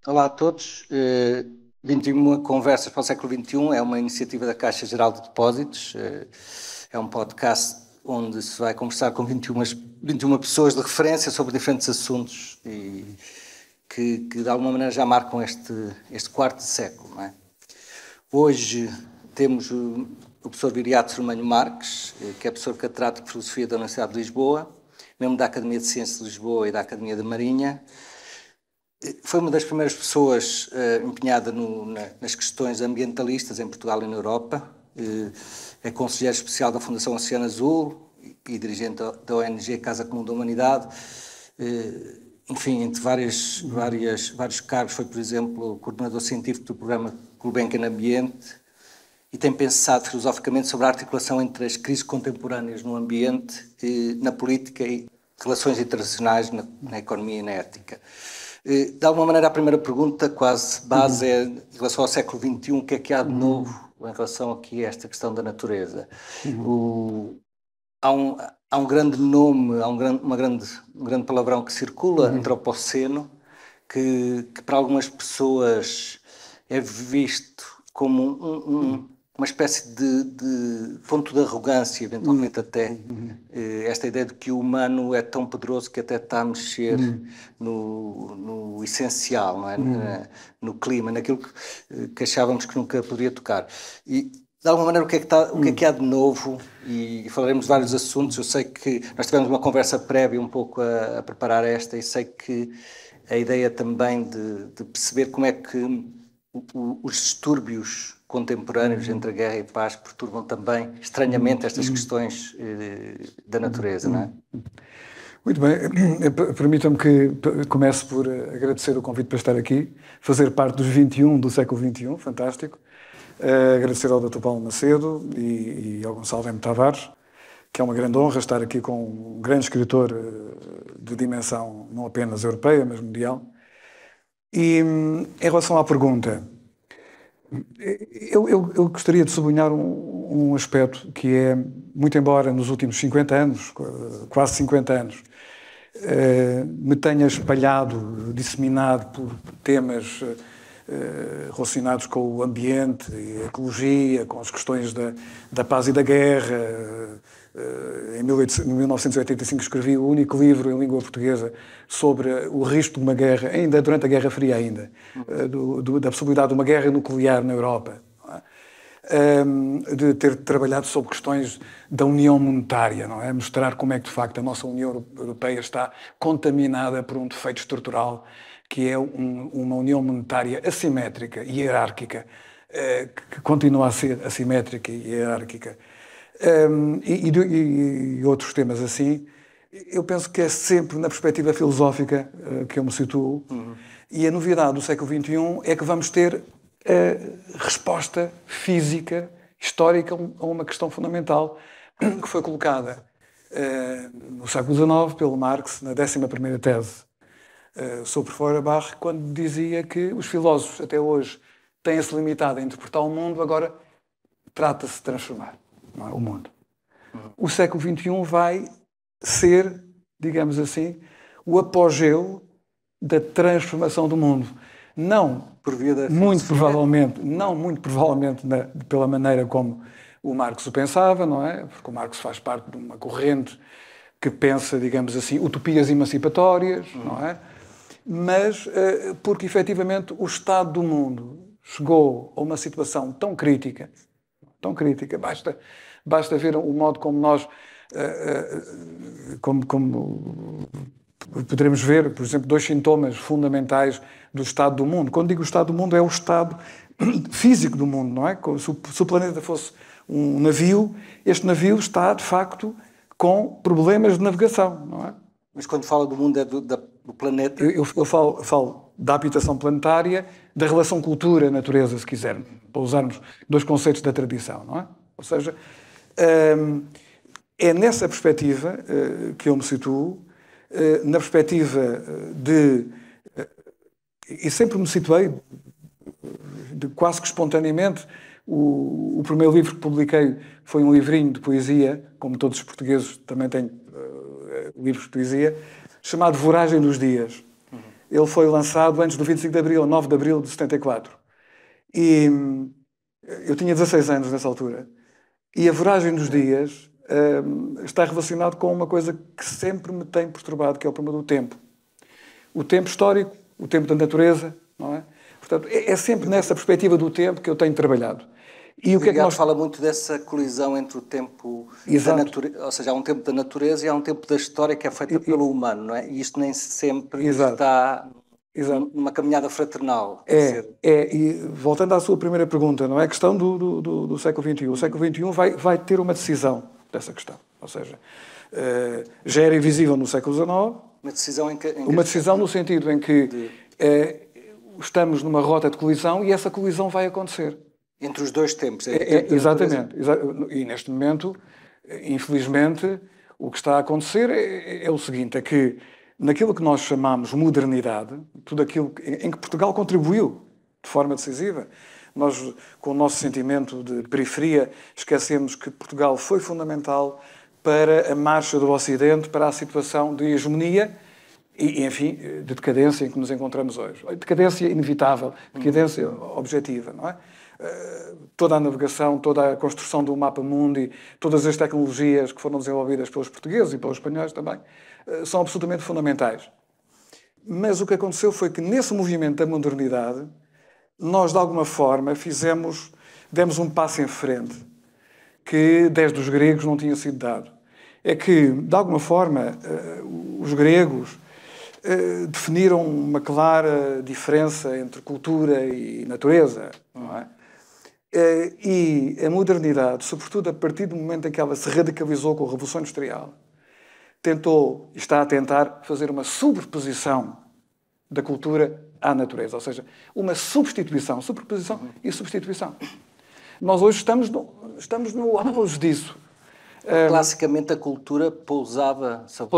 Olá a todos. 21 Conversas para o século XXI é uma iniciativa da Caixa Geral de Depósitos. É um podcast onde se vai conversar com 21 pessoas de referência sobre diferentes assuntos e que de alguma maneira já marcam este quarto século, não é? Hoje temos o professor Viriato Sormanho Marques, que é professor catedrático de Filosofia da Universidade de Lisboa, membro da Academia de Ciências de Lisboa e da Academia da Marinha. Foi uma das primeiras pessoas empenhada nas questões ambientalistas em Portugal e na Europa. É conselheiro especial da Fundação Oceano Azul e dirigente da ONG Casa Comum da Humanidade. Enfim, entre vários cargos, foi, por exemplo, coordenador científico do programa Gulbenkian Ambiente e tem pensado filosoficamente sobre a articulação entre as crises contemporâneas no ambiente, na política e relações internacionais, na economia e na ética. De alguma maneira, a primeira pergunta, quase base, é em relação ao século XXI, o que é que há de novo em relação aqui a esta questão da natureza? Há um grande nome, há um grande palavrão que circula, antropoceno, que para algumas pessoas é visto como uma espécie de ponto de arrogância, eventualmente até. Esta ideia de que o humano é tão poderoso que até está a mexer no essencial, não é? No clima, naquilo que achávamos que nunca poderia tocar. E, de alguma maneira, o que é que há de novo? E falaremos de vários assuntos. Eu sei que nós tivemos uma conversa prévia um pouco a preparar esta e sei que a ideia também de perceber como é que os distúrbios contemporâneos entre a guerra e a paz perturbam também, estranhamente, estas questões da natureza, não é? Muito bem. Permitam-me que comece por agradecer o convite para estar aqui, fazer parte dos 21 do século XXI, fantástico. Agradecer ao Dr. Paulo Macedo e ao Gonçalo M. Tavares, que é uma grande honra estar aqui com um grande escritor de dimensão não apenas europeia, mas mundial. E em relação à pergunta, eu gostaria de sublinhar um aspecto que é, muito embora nos últimos 50 anos, quase 50 anos, me tenha espalhado, disseminado por temas relacionados com o ambiente e a ecologia, com as questões da paz e da guerra. Em 1985 escrevi o único livro em língua portuguesa sobre o risco de uma guerra, ainda durante a Guerra Fria ainda, da possibilidade de uma guerra nuclear na Europa. De ter trabalhado sobre questões da união monetária, não é? Mostrar como é que, de facto, a nossa União Europeia está contaminada por um defeito estrutural, que é uma união monetária assimétrica e hierárquica, que continua a ser assimétrica e hierárquica. E outros temas assim, eu penso que é sempre na perspectiva filosófica que eu me situo. E a novidade do século XXI é que vamos ter a resposta física, histórica, a uma questão fundamental que foi colocada no século XIX pelo Marx, na 11ª tese sobre Feuerbach, quando dizia que os filósofos até hoje têm-se limitado a interpretar o mundo, agora trata-se de transformar, não é? O mundo. O século XXI vai ser, digamos assim, o apogeu da transformação do mundo. Não muito provavelmente pela maneira como o Marx o pensava, não é? Porque o Marx faz parte de uma corrente que pensa, digamos assim, utopias emancipatórias, não é? Mas porque efetivamente o estado do mundo chegou a uma situação tão crítica, basta ver o modo como nós, como poderemos ver, por exemplo, dois sintomas fundamentais do estado do mundo. Quando digo o estado do mundo, é o estado físico do mundo, não é? Se o planeta fosse um navio, este navio está, de facto, com problemas de navegação, não é? Mas quando fala do mundo é do planeta? Eu falo da habitação planetária, da relação cultura-natureza, se quisermos, para usarmos dois conceitos da tradição, não é? Ou seja, é nessa perspectiva que eu me situo, na perspectiva e sempre me situei, quase que espontaneamente. O primeiro livro que publiquei foi um livrinho de poesia, como todos os portugueses também têm livros de poesia, chamado Voragem dos Dias. Ele foi lançado antes do 25 de Abril, 9 de Abril de 74. E eu tinha 16 anos nessa altura. E a voragem dos dias está relacionado com uma coisa que sempre me tem perturbado, que é o problema do tempo. O tempo histórico, o tempo da natureza, não é? Portanto, é sempre nessa perspectiva do tempo que eu tenho trabalhado. E o que é que nós... fala muito dessa colisão entre o tempo da natureza, ou seja, há um tempo da natureza e há um tempo da história que é feita pelo humano, não é? E isto nem sempre está numa caminhada fraternal. E voltando à sua primeira pergunta, não é a questão do século XXI. O século XXI vai ter uma decisão dessa questão. Ou seja, já era invisível no século XIX. Uma decisão uma decisão no sentido em que estamos numa rota de colisão e essa colisão vai acontecer. Entre os dois tempos. Exatamente. E neste momento, infelizmente, o que está a acontecer é o seguinte, é que naquilo que nós chamamos modernidade, tudo aquilo em que Portugal contribuiu de forma decisiva, nós, com o nosso sentimento de periferia, esquecemos que Portugal foi fundamental para a marcha do Ocidente, para a situação de hegemonia e, enfim, de decadência em que nos encontramos hoje. Decadência inevitável, decadência objetiva, não é? Toda a navegação, toda a construção do mapa mundi, todas as tecnologias que foram desenvolvidas pelos portugueses e pelos espanhóis também, são absolutamente fundamentais. Mas o que aconteceu foi que nesse movimento da modernidade, nós de alguma forma demos um passo em frente que desde os gregos não tinha sido dado. É que, de alguma forma, os gregos definiram uma clara diferença entre cultura e natureza, não é? E a modernidade, sobretudo a partir do momento em que ela se radicalizou com a Revolução Industrial, tentou e está a tentar fazer uma sobreposição da cultura à natureza, ou seja, uma substituição, superposição e substituição. Nós hoje estamos no auge disso. Classicamente a cultura pousava sobre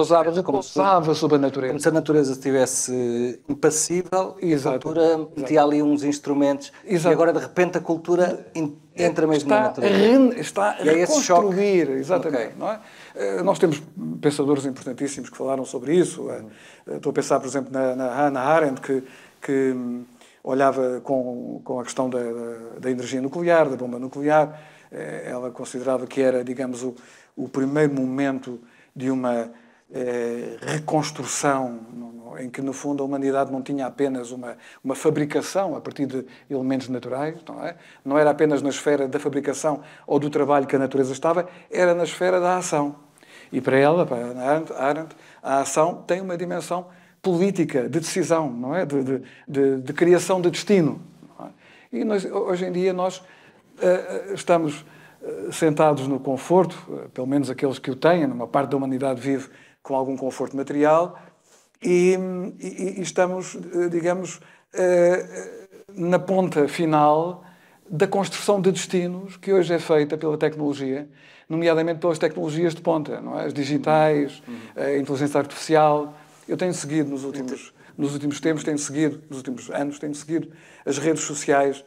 a natureza. Como se a natureza estivesse impassível e a cultura metia ali uns instrumentos. E agora, de repente, a cultura entra mesmo na natureza. Está a reconstruir, exatamente. Não é? Nós temos pensadores importantíssimos que falaram sobre isso. Estou a pensar, por exemplo, na Hannah Arendt, que olhava com a questão da energia nuclear, da bomba nuclear. Ela considerava que era, digamos, o primeiro momento de uma reconstrução em que, no fundo, a humanidade não tinha apenas uma fabricação a partir de elementos naturais, não é? Não era apenas na esfera da fabricação ou do trabalho que a natureza estava, era na esfera da ação. E para ela, para Hannah Arendt, a ação tem uma dimensão política, de decisão, não é? De criação de destino. Não é? E hoje em dia nós estamos sentados no conforto, pelo menos aqueles que o têm, uma parte da humanidade vive com algum conforto material, e estamos, digamos, na ponta final da construção de destinos que hoje é feita pela tecnologia, nomeadamente pelas tecnologias de ponta, não é? As digitais, a inteligência artificial. Eu tenho seguido nos últimos tempos, nos últimos anos, tenho seguido as redes sociais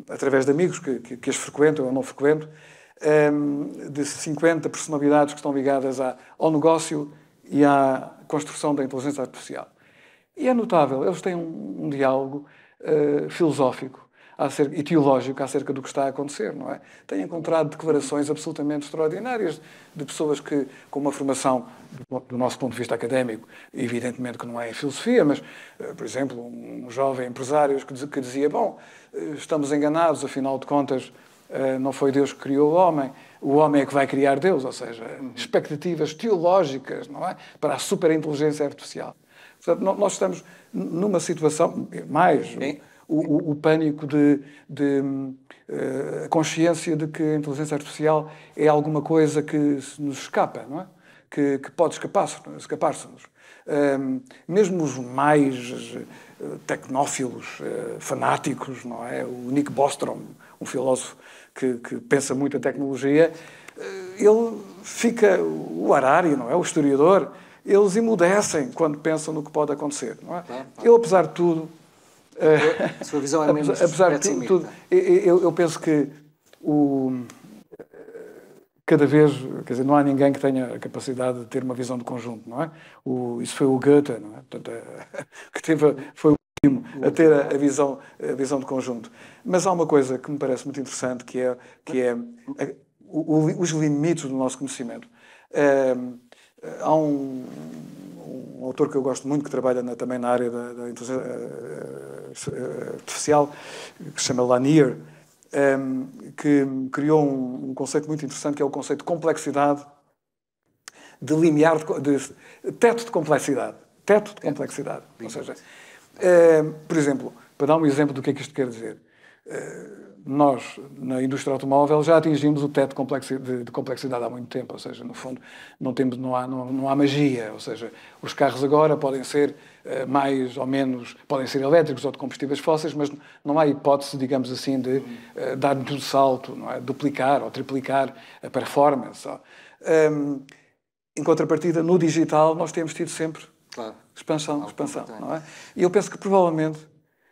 através de amigos que as frequentam ou não frequento, de 50 personalidades que estão ligadas ao negócio e à construção da inteligência artificial. E é notável, eles têm um diálogo filosófico e teológico acerca do que está a acontecer, não é? Tenho encontrado declarações absolutamente extraordinárias de pessoas que, com uma formação, do nosso ponto de vista académico, evidentemente que não é em filosofia, mas, por exemplo, um jovem empresário que dizia, bom, estamos enganados, afinal de contas, não foi Deus que criou o homem é que vai criar Deus, ou seja, expectativas teológicas, não é? Para a superinteligência artificial. Portanto, nós estamos numa situação, mais... O pânico a consciência de que a inteligência artificial é alguma coisa que nos escapa, não é? Que pode escapar-se-nos. Mesmo os mais tecnófilos, fanáticos, não é? O Nick Bostrom, um filósofo que pensa muito a tecnologia, ele fica, o Harari, não é? O historiador, eles emudecem quando pensam no que pode acontecer, não é? Ele, apesar de tudo, a sua visão é menos apesar de tudo, eu penso que cada vez, quer dizer, não há ninguém que tenha a capacidade de ter uma visão de conjunto, não é? Isso foi o Goethe, não é? Portanto, foi o último a ter a visão de conjunto. Mas há uma coisa que me parece muito interessante, que é os limites do nosso conhecimento. Há um autor que eu gosto muito, que trabalha também na área da inteligência artificial, que se chama Lanier, que criou um conceito muito interessante, que é o conceito de complexidade, de limiar, de teto de complexidade. Teto de complexidade. Ou seja, por exemplo, para dar um exemplo do que é que isto quer dizer, nós, na indústria automóvel, já atingimos o teto de complexidade há muito tempo. Ou seja, no fundo, não há magia. Ou seja, os carros agora podem ser mais ou menos, podem ser elétricos ou de combustíveis fósseis, mas não há hipótese, digamos assim, de dar-lhes um salto, não é? Duplicar ou triplicar a performance. Em contrapartida, no digital, nós temos tido sempre expansão, não é? E eu penso que, provavelmente,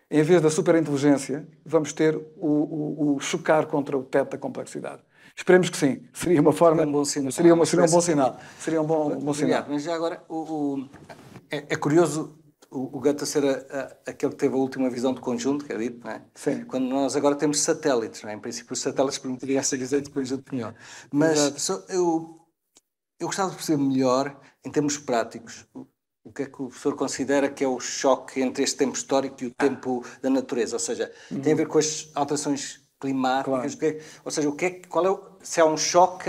em vez da superinteligência, vamos ter o chocar contra o teto da complexidade. Esperemos que sim. Seria uma forma... Seria um bom sinal. Seria um bom sinal. Seria um bom sinal. Mas já agora, é curioso o Goethe ser aquele que teve a última visão de conjunto, que é dito, não é? Sim. Quando nós agora temos satélites, não é? Em princípio, os satélites permitiriam essa visão de conjunto melhor. Mas eu gostava de perceber melhor, em termos práticos, o que é que o professor considera que é o choque entre este tempo histórico e o tempo da natureza? Ou seja, tem a ver com as alterações climáticas? Claro. Ou seja, se há um choque,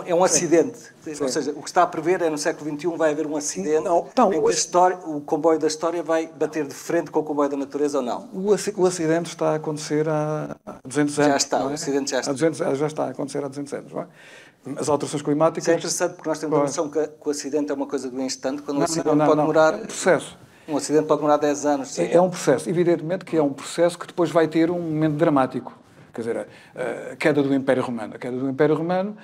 é um acidente? Sim. Ou seja, o que está a prever é no século XXI vai haver um acidente em que o comboio da história vai bater de frente com o comboio da natureza ou não? O acidente está a acontecer há 200 anos. Já está, o acidente já está. Já está a acontecer há 200 anos, não é? As alterações climáticas... Isso é interessante porque nós temos a noção que o acidente é uma coisa do instante, quando um acidente pode demorar... É um processo. Um acidente pode demorar 10 anos. É um processo. Evidentemente que é um processo que depois vai ter um momento dramático. Quer dizer, a queda do Império Romano. A queda do Império Romano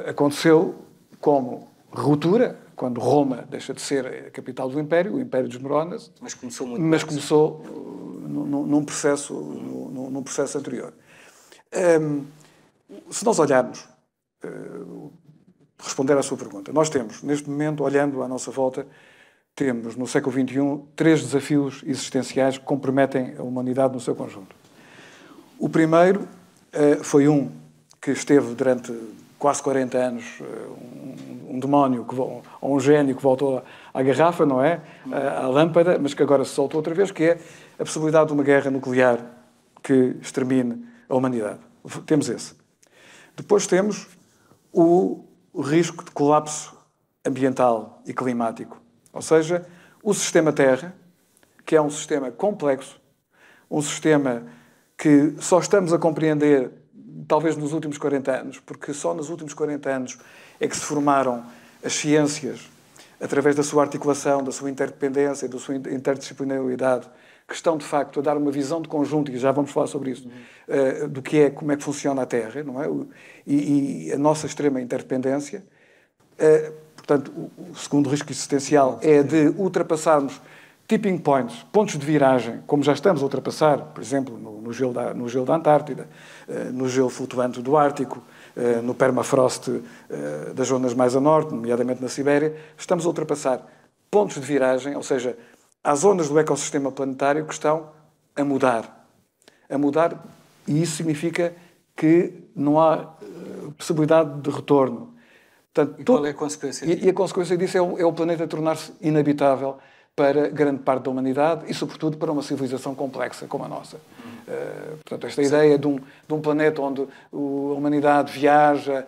aconteceu como ruptura, quando Roma deixa de ser a capital do Império, o Império desmorona-se. Mas começou muito Mas começou num processo anterior. Se nós olharmos, responder à sua pergunta, nós temos, neste momento, olhando à nossa volta, temos, no século XXI, 3 desafios existenciais que comprometem a humanidade no seu conjunto. O primeiro foi que esteve durante quase 40 anos, um demónio, ou um gênio que voltou à garrafa, não é? À lâmpada, mas que agora se soltou outra vez, que é a possibilidade de uma guerra nuclear que extermine a humanidade. Temos esse. Depois temos o risco de colapso ambiental e climático. Ou seja, o sistema Terra, que é um sistema complexo, um sistema que só estamos a compreender talvez nos últimos 40 anos, porque só nos últimos 40 anos é que se formaram as ciências, através da sua articulação, da sua interdependência, da sua interdisciplinaridade, que estão, de facto, a dar uma visão de conjunto, e já vamos falar sobre isso, do que é, como é que funciona a Terra, não é? E a nossa extrema interdependência. Portanto, o segundo risco existencial é de ultrapassarmos tipping points, pontos de viragem, como já estamos a ultrapassar, por exemplo, no gelo da Antártida, no gelo flutuante do Ártico, no permafrost das zonas mais a norte, nomeadamente na Sibéria. Estamos a ultrapassar pontos de viragem, ou seja, há zonas do ecossistema planetário que estão a mudar. E isso significa que não há possibilidade de retorno. Portanto, qual é a consequência disso? E a consequência disso é o planeta tornar-se inabitável para grande parte da humanidade e, sobretudo, para uma civilização complexa como a nossa. Portanto, esta ideia de um planeta onde a humanidade viaja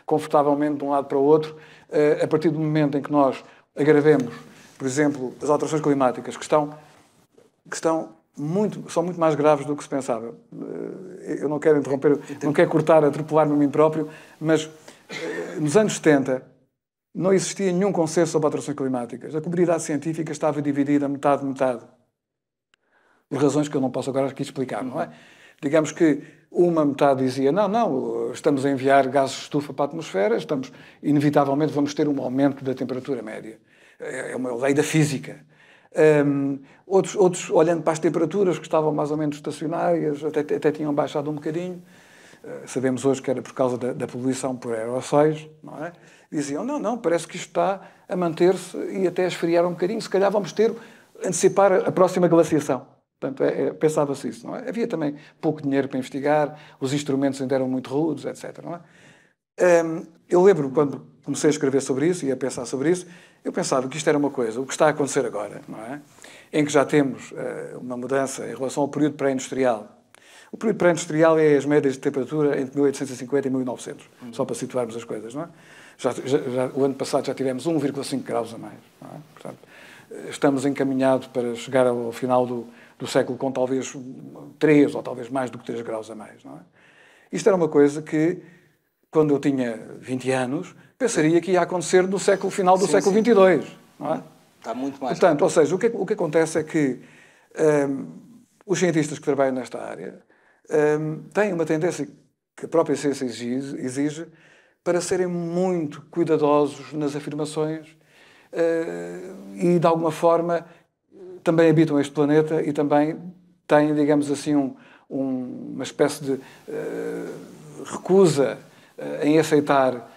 confortavelmente de um lado para o outro, a partir do momento em que nós agravemos, por exemplo, as alterações climáticas, que são muito mais graves do que se pensava. Eu não quero interromper, não quero cortar, atropelar-me a mim próprio, mas nos anos 70 não existia nenhum consenso sobre alterações climáticas. A comunidade científica estava dividida metade. Por razões que eu não posso agora aqui explicar, não é? Digamos que uma metade dizia não, estamos a enviar gases de estufa para a atmosfera, inevitavelmente vamos ter um aumento da temperatura média. É uma lei da física. Outros, olhando para as temperaturas, que estavam mais ou menos estacionárias, até tinham baixado um bocadinho, sabemos hoje que era por causa da poluição por aerossóis, não é? Diziam, não, parece que isto está a manter-se e até a esfriar um bocadinho, se calhar vamos antecipar a próxima glaciação. Portanto, pensava-se isso, não é? Havia também pouco dinheiro para investigar, os instrumentos ainda eram muito rudes, etc. Não é? Eu lembro, quando comecei a escrever sobre isso e a pensar sobre isso, eu pensava que isto era uma coisa, o que está a acontecer agora, não é? Em que já temos uma mudança em relação ao período pré-industrial. O período pré-industrial é as médias de temperatura entre 1850 e 1900, só para situarmos as coisas, não é? O ano passado já tivemos 1,5 graus a mais, não é? Portanto, estamos encaminhados para chegar ao final do século com talvez 3 ou talvez mais do que 3 graus a mais, não é? Isto era uma coisa que, quando eu tinha 20 anos, pensaria que ia acontecer no final do século XXII, não é? Está muito mais. Portanto, ou seja, o que acontece é que os cientistas que trabalham nesta área têm uma tendência que a própria ciência exige para serem muito cuidadosos nas afirmações e, de alguma forma, também habitam este planeta e também têm, digamos assim, uma espécie de recusa em aceitar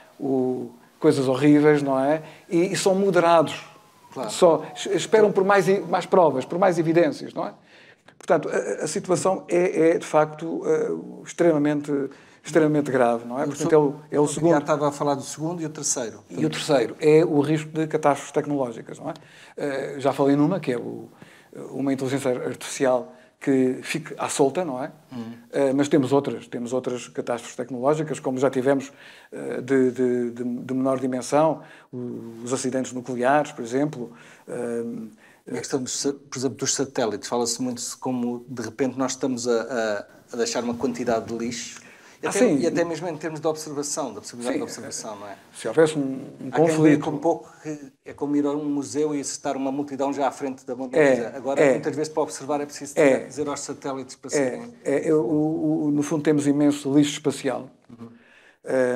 coisas horríveis, não é? E são moderados. Claro. Só esperam por mais provas, por mais evidências, não é? Portanto, a situação é de facto, extremamente grave, não é? Portanto, é o segundo. Já estava a falar do segundo e o terceiro. E o terceiro é o risco de catástrofes tecnológicas, não é? Já falei numa, que é uma inteligência artificial que fique à solta, não é? Mas temos outras catástrofes tecnológicas, como já tivemos de menor dimensão, os acidentes nucleares, por exemplo. A questão, por exemplo, dos satélites, fala-se muito como, de repente, nós estamos a deixar uma quantidade de lixo, e até mesmo em termos de observação, da possibilidade de observação, não é? Se houvesse um conflito... Um pouco que é como ir a um museu e acertar uma multidão já à frente da Mona Lisa. Agora, muitas vezes, para observar, é preciso dizer aos satélites para serem... No fundo, temos imenso lixo espacial.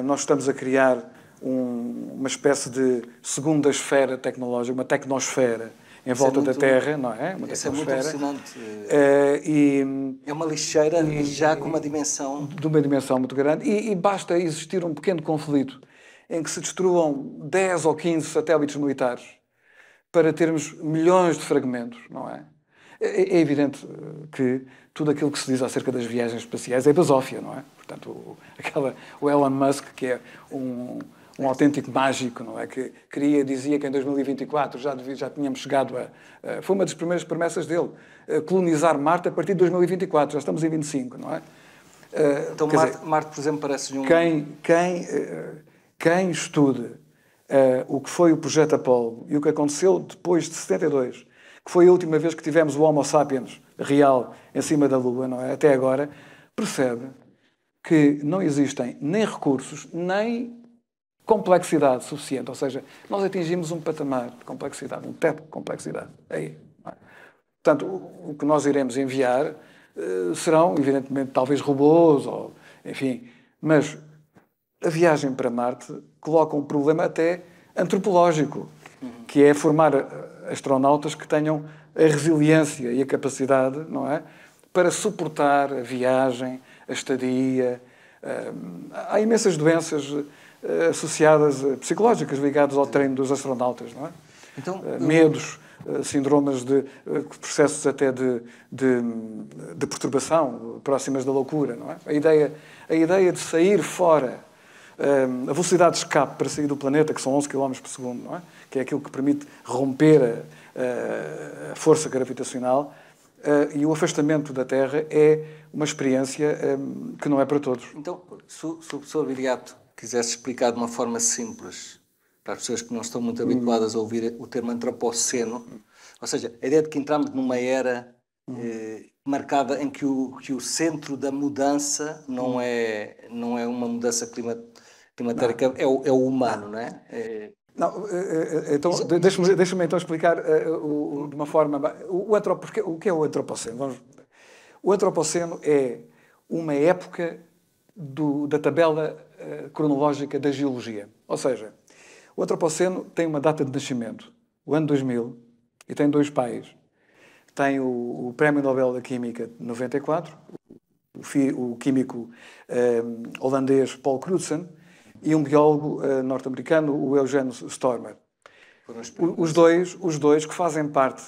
Nós estamos a criar uma espécie de segunda esfera tecnológica, uma tecnosfera, em volta da Terra, não é? Isso é muito impressionante. É uma lixeira já com uma dimensão... De uma dimensão muito grande. E basta existir um pequeno conflito em que se destruam 10 ou 15 satélites militares para termos milhões de fragmentos, não é? É evidente que tudo aquilo que se diz acerca das viagens espaciais é basófia, não é? Portanto, o Elon Musk, que é um autêntico mágico, não é? Que dizia que em 2024 já tínhamos chegado foi uma das primeiras promessas dele, colonizar Marte a partir de 2024, já estamos em 25, não é? Então Marte, por exemplo, parece um... Quem estude o que foi o projeto Apollo e o que aconteceu depois de 72, que foi a última vez que tivemos o Homo sapiens real em cima da Lua, não é? Até agora, percebe que não existem nem recursos, nem complexidade suficiente. Ou seja, nós atingimos um patamar de complexidade, um teto de complexidade. Aí, não é? Portanto, o que nós iremos enviar serão, evidentemente, talvez robôs, ou, enfim, mas a viagem para Marte coloca um problema até antropológico, que é formar astronautas que tenham a resiliência e a capacidade, não é, para suportar a viagem, a estadia. Há imensas doenças associadas, psicológicas, ligadas ao treino dos astronautas, não é? Então, medos, síndromes de processos até de perturbação, próximas da loucura, não é? A ideia de sair fora, a velocidade de escape para sair do planeta, que são 11 km por segundo, não é? Que é aquilo que permite romper a força gravitacional, e o afastamento da Terra é uma experiência que não é para todos. Então, se o professor Viriato quisesse explicar de uma forma simples, para as pessoas que não estão muito habituadas a ouvir o termo antropoceno, ou seja, a ideia de que entramos numa era marcada em que o centro da mudança não é uma mudança climatérica, é o humano, não é? Não, então, deixa-me então explicar de uma forma... O que é o antropoceno? O antropoceno é uma época da tabela cronológica da geologia. Ou seja, o antropoceno tem uma data de nascimento, o ano 2000, e tem dois pais. Tem o Prémio Nobel da Química de 94, o químico holandês Paul Crutzen, e um biólogo norte-americano, o Eugene Stormer. Os dois que fazem parte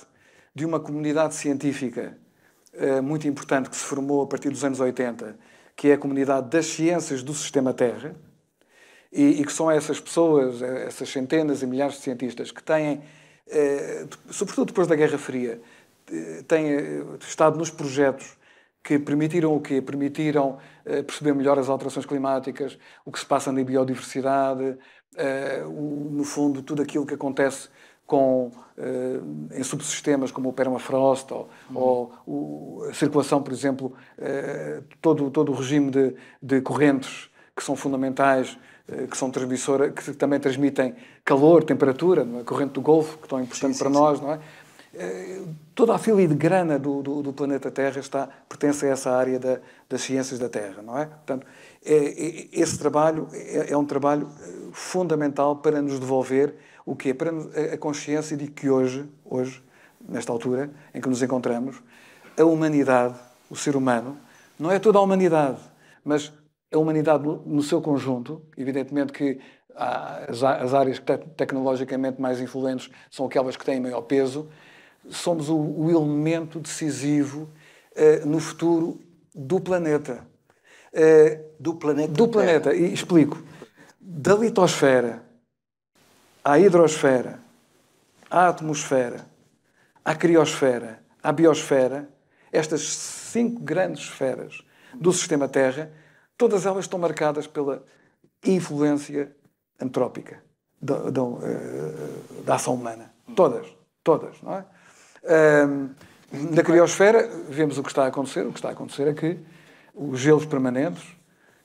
de uma comunidade científica muito importante que se formou a partir dos anos 80, que é a comunidade das ciências do sistema Terra, e que são essas pessoas, essas centenas e milhares de cientistas que têm, sobretudo depois da Guerra Fria, têm estado nos projetos que permitiram o quê? Permitiram perceber melhor as alterações climáticas, o que se passa na biodiversidade, no fundo, tudo aquilo que acontece em subsistemas como o permafrost ou a circulação, por exemplo, todo o regime de correntes que são fundamentais, que são transmissoras, que também transmitem calor, temperatura, não é? A corrente do Golfo, que é tão importante para nós, não é? Toda a filigrana do planeta Terra pertence a essa área das ciências da Terra, não é? Portanto, esse trabalho é um trabalho fundamental para nos devolver o quê? Para a consciência de que hoje, nesta altura em que nos encontramos, a humanidade, o ser humano, não é toda a humanidade, mas a humanidade no seu conjunto. Evidentemente que as áreas tecnologicamente mais influentes são aquelas que têm maior peso. Somos o elemento decisivo no futuro do planeta. Do planeta. Do planeta. E explico. Da litosfera à hidrosfera, à atmosfera, à criosfera, à biosfera, estas 5 grandes esferas do sistema Terra, todas elas estão marcadas pela influência antrópica da ação humana. Todas, não é? Na criosfera, vemos o que está a acontecer. O que está a acontecer é que os gelos permanentes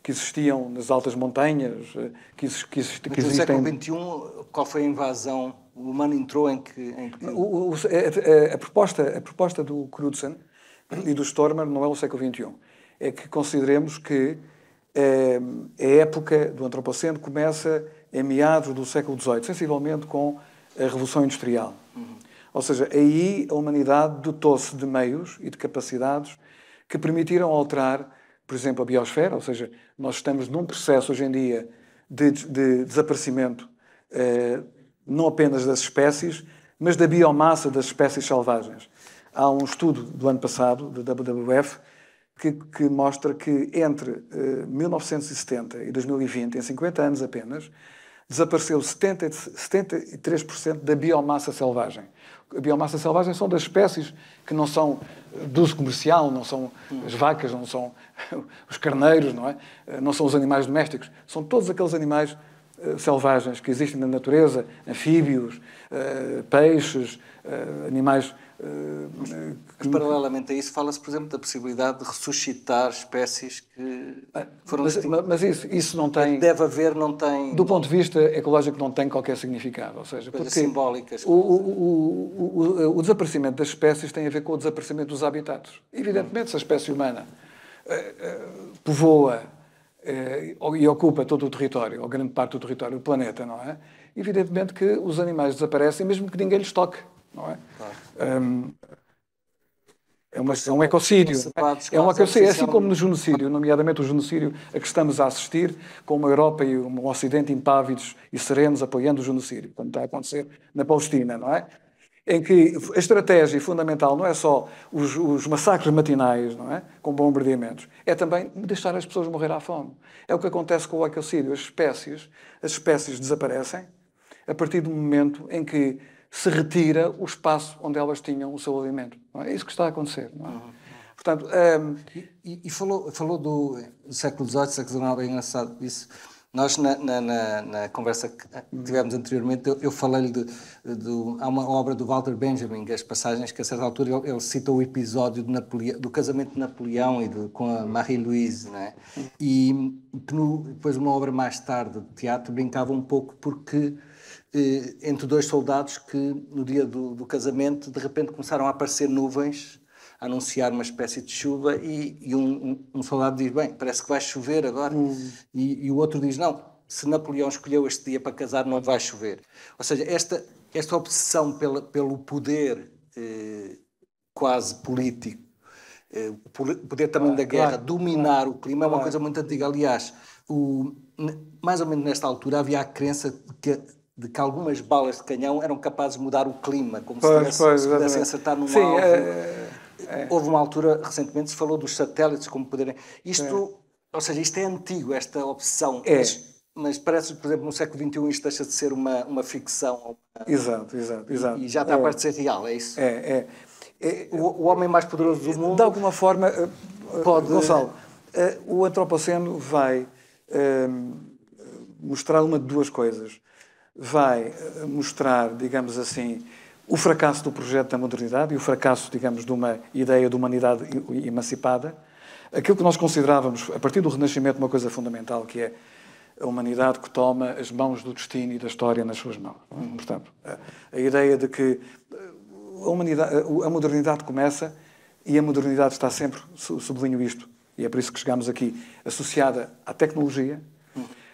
que existiam nas altas montanhas, que existem... No século XXI, qual foi a invasão? O humano entrou em que... A proposta do Crutzen e do Stormer não é o século XXI. É que consideremos que a época do Antropoceno começa em meados do século XVIII, sensivelmente com a Revolução Industrial. Ou seja, aí a humanidade dotou-se de meios e de capacidades que permitiram alterar, por exemplo, a biosfera. Ou seja, nós estamos num processo hoje em dia de desaparecimento não apenas das espécies, mas da biomassa das espécies selvagens. Há um estudo do ano passado, do WWF, que mostra que entre 1970 e 2020, em 50 anos apenas, desapareceu 73% da biomassa selvagem. A biomassa selvagem são das espécies que não são de uso comercial, não são as vacas, não são os carneiros, não é? Não são os animais domésticos. São todos aqueles animais selvagens que existem na natureza, anfíbios, peixes, animais... Mas, paralelamente a isso, fala-se, por exemplo, da possibilidade de ressuscitar espécies que foram... Mas isso não tem... Deve haver, não tem... Do ponto de vista ecológico, não tem qualquer significado. Ou seja, coisas simbólicas. O desaparecimento das espécies tem a ver com o desaparecimento dos habitats. Evidentemente, se a espécie humana povoa e ocupa todo o território, ou grande parte do território do planeta, não é? Evidentemente que os animais desaparecem, mesmo que ninguém lhes toque. Não é? Claro. É um ecocídio. É um ecocídio, assim como no genocídio, nomeadamente o genocídio a que estamos a assistir, com uma Europa e um Ocidente impávidos e serenos apoiando o genocídio, quando está a acontecer na Palestina, não é? Em que a estratégia fundamental não é só os massacres matinais, não é? Com bombardeamentos, é também deixar as pessoas morrer à fome. É o que acontece com o ecocídio. As espécies desaparecem a partir do momento em que se retira o espaço onde elas tinham o seu alimento. Não é isso que está a acontecer. Não é? Portanto, E falou do século XVIII, século XIX, é engraçado isso. Nós, na conversa que tivemos anteriormente, eu falei-lhe há uma obra do Walter Benjamin, As Passagens, que a certa altura ele cita o episódio do casamento de Napoleão com a Marie-Louise, não é? E que depois uma obra mais tarde de teatro brincava um pouco porque... entre dois soldados que no dia do casamento de repente começaram a aparecer nuvens a anunciar uma espécie de chuva e um soldado diz, bem, parece que vai chover agora e o outro diz, não, se Napoleão escolheu este dia para casar não vai chover. Ou seja, esta obsessão pelo poder quase político O poder também da guerra, dominar o clima, é uma coisa muito antiga. Aliás, mais ou menos nesta altura havia a crença de que algumas balas de canhão eram capazes de mudar o clima, como se pudessem acertar num alvo. Houve uma altura, recentemente, se falou dos satélites como poderem... Ou seja, isto é antigo, esta obsessão. Mas parece, por exemplo, no século XXI isto deixa de ser uma ficção. Exato. E já está a parte de ser real, é isso? O homem mais poderoso do mundo... De alguma forma, Gonçalo, o antropoceno vai mostrar uma de duas coisas. Vai mostrar, digamos assim, o fracasso do projeto da modernidade e o fracasso, digamos, de uma ideia de humanidade emancipada. Aquilo que nós considerávamos, a partir do Renascimento, uma coisa fundamental, que é a humanidade que toma as mãos do destino e da história nas suas mãos. Portanto, a ideia de que a modernidade começa e a modernidade está sempre, sublinho isto, e é por isso que chegamos aqui, associada à tecnologia,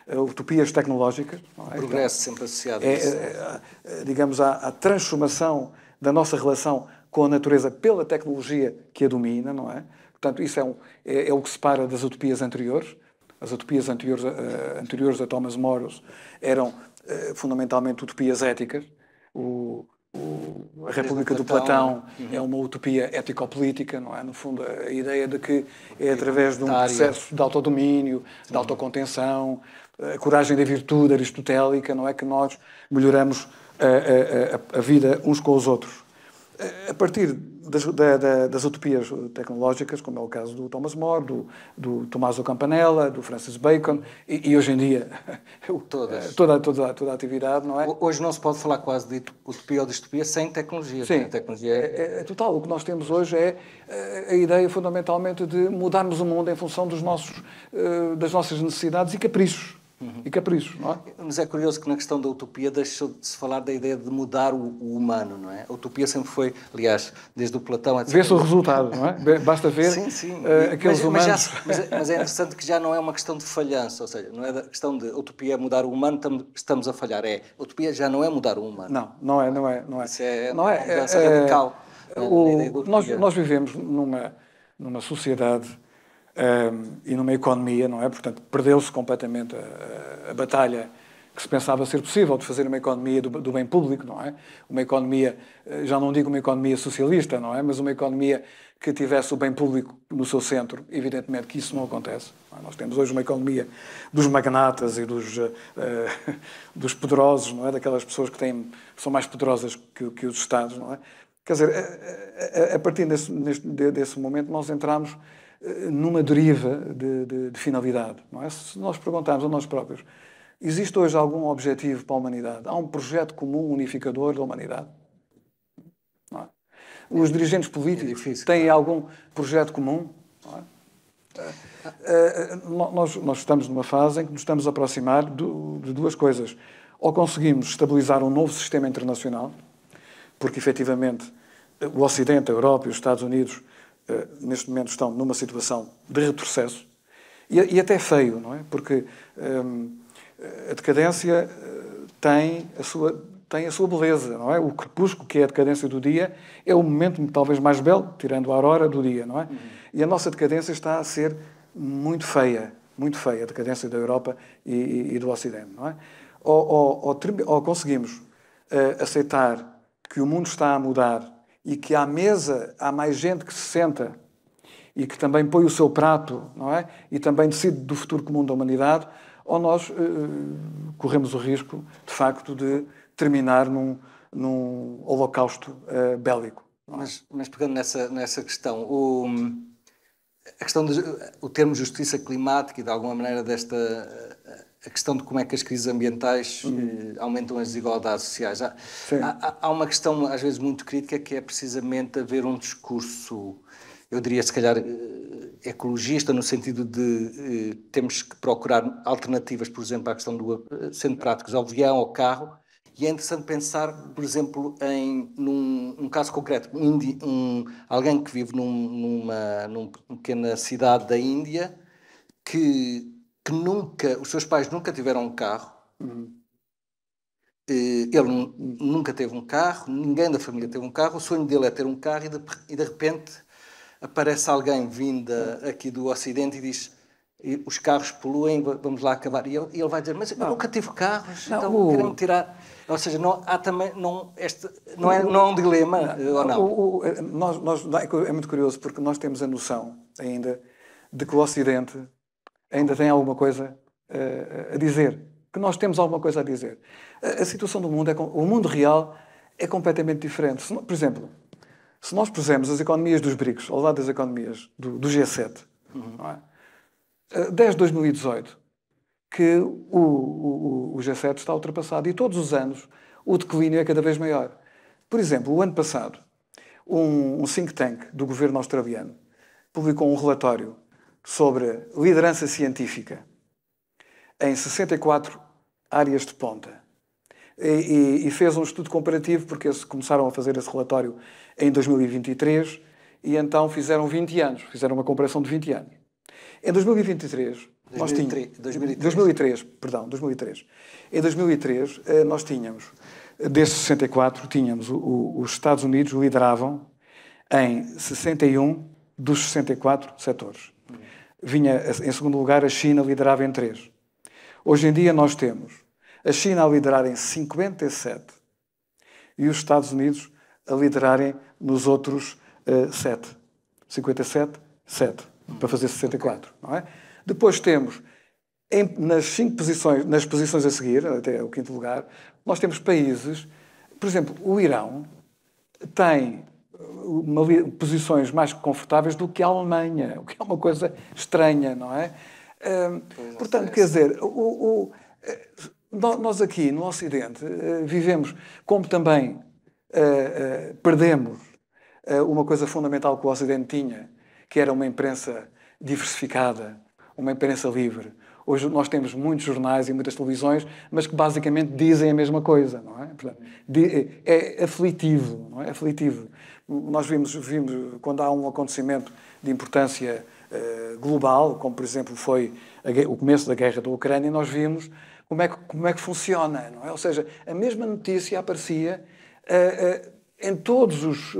a utopias tecnológicas. Não é? Progresso sempre associado a isso. Digamos, à transformação da nossa relação com a natureza pela tecnologia que a domina, não é? Portanto, isso é o que separa das utopias anteriores. As utopias anteriores a Thomas More eram fundamentalmente utopias éticas. A República do Platão é uma utopia ético-política, não é? No fundo, a ideia de que é através de um processo de autodomínio, de autocontenção, a coragem da virtude aristotélica, não é, que nós melhoramos a vida uns com os outros. A partir das utopias tecnológicas, como é o caso do Thomas More, do Tommaso Campanella, do Francis Bacon, e hoje em dia toda a atividade, não é? Hoje não se pode falar quase de utopia ou distopia sem tecnologia. Sim, a tecnologia é total. O que nós temos hoje é a ideia fundamentalmente de mudarmos o mundo em função das nossas necessidades e caprichos. Não é? Mas é curioso que na questão da utopia deixou de se falar da ideia de mudar o humano, não é? A utopia sempre foi, aliás, desde o Platão... Vê-se o resultado, não é? Basta ver aqueles humanos... Mas é interessante que já não é uma questão de falhança, ou seja, não é da questão de utopia mudar o humano, estamos a falhar. A utopia já não é mudar o humano. Não é. Isso é uma mudança radical. Nós vivemos numa sociedade... e numa economia, não é? Portanto, perdeu-se completamente a batalha que se pensava ser possível de fazer uma economia do bem público, não é? Uma economia, já não digo uma economia socialista, não é? Mas uma economia que tivesse o bem público no seu centro. Evidentemente que isso não acontece. Não é? Nós temos hoje uma economia dos magnatas e dos poderosos, não é? Daquelas pessoas que são mais poderosas que os Estados, não é? Quer dizer, a partir desse momento nós entramos numa deriva de finalidade. Não é? Se nós perguntarmos a nós próprios, existe hoje algum objetivo para a humanidade? Há um projeto comum unificador da humanidade? Não é? Os dirigentes políticos têm algum projeto comum? Não é? Nós estamos numa fase em que nos estamos a aproximar de duas coisas. Ou conseguimos estabilizar um novo sistema internacional, porque efetivamente o Ocidente, a Europa e os Estados Unidos neste momento estão numa situação de retrocesso e até feio, não é? Porque a decadência tem a sua beleza, não é? O crepúsculo, que é a decadência do dia, é o momento talvez mais belo, tirando a aurora do dia, não é? E a nossa decadência está a ser muito feia, a decadência da Europa e do Ocidente, não é? Ou conseguimos aceitar que o mundo está a mudar e que à mesa há mais gente que se senta e que também põe o seu prato, não é? E também decide do futuro comum da humanidade, ou nós corremos o risco, de facto, de terminar num holocausto bélico. Mas pegando nessa questão, a questão do termo justiça climática e, de alguma maneira, a questão de como é que as crises ambientais aumentam as desigualdades sociais. Há uma questão, às vezes, muito crítica, que é precisamente haver um discurso, eu diria, se calhar, ecologista, no sentido de temos que procurar alternativas, por exemplo, à questão sendo práticos, ao avião, ao carro, e é interessante pensar, por exemplo, num caso concreto, alguém que vive numa pequena cidade da Índia, que os seus pais nunca tiveram um carro, ele nunca teve um carro, ninguém da família teve um carro, o sonho dele é ter um carro e de repente aparece alguém vindo aqui do Ocidente e diz os carros poluem, vamos lá acabar. E ele vai dizer, mas eu nunca tive carros, então querem-me tirar... Ou seja, há também, não é um dilema, ou não? É muito curioso, porque nós temos a noção ainda de que o Ocidente ainda tem alguma coisa a dizer. Que nós temos alguma coisa a dizer. A situação do mundo, o mundo real, é completamente diferente. Por exemplo, se nós pusermos as economias dos BRICS ao lado das economias do G7, não é? Desde 2018, que o G7 está ultrapassado e todos os anos o declínio é cada vez maior. Por exemplo, o ano passado, um think tank do governo australiano publicou um relatório sobre liderança científica em 64 áreas de ponta. E fez um estudo comparativo, porque eles começaram a fazer esse relatório em 2023 e então fizeram 20 anos, fizeram uma comparação de 20 anos. Em 2023, nós tínhamos... 2003. Em 2003, nós tínhamos, desses 64, tínhamos os Estados Unidos lideravam em 61 dos 64 setores. Vinha, em segundo lugar, a China liderava em 3. Hoje em dia nós temos a China a liderar em 57 e os Estados Unidos a liderarem nos outros 7. 57, 7, para fazer 64. Não é? Depois temos, nas posições a seguir, até o quinto lugar, nós temos países, por exemplo, o Irão tem posições mais confortáveis do que a Alemanha, o que é uma coisa estranha, não é? Portanto, quer dizer, nós aqui no Ocidente vivemos, como também perdemos uma coisa fundamental que o Ocidente tinha, que era uma imprensa diversificada, uma imprensa livre. Hoje nós temos muitos jornais e muitas televisões, mas que basicamente dizem a mesma coisa, não é? Portanto, é aflitivo, não é? Aflitivo. Nós vimos quando há um acontecimento de importância global, como por exemplo foi o começo da guerra da Ucrânia, nós vimos como é que funciona, não é? Ou seja, a mesma notícia aparecia em todos os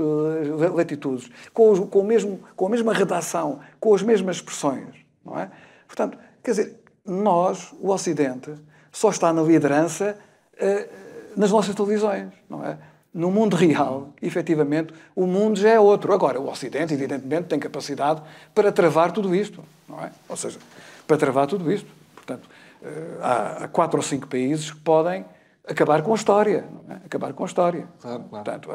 latitudes, com a mesma redação, com as mesmas expressões, não é? Portanto, quer dizer, nós, o Ocidente, só está na liderança nas nossas televisões, não é? No mundo real, efetivamente, o mundo já é outro. Agora, o Ocidente, evidentemente, tem capacidade para travar tudo isto, não é? Ou seja, para travar tudo isto. Portanto, há 4 ou 5 países que podem acabar com a história, não é? Acabar com a história. Claro. Portanto,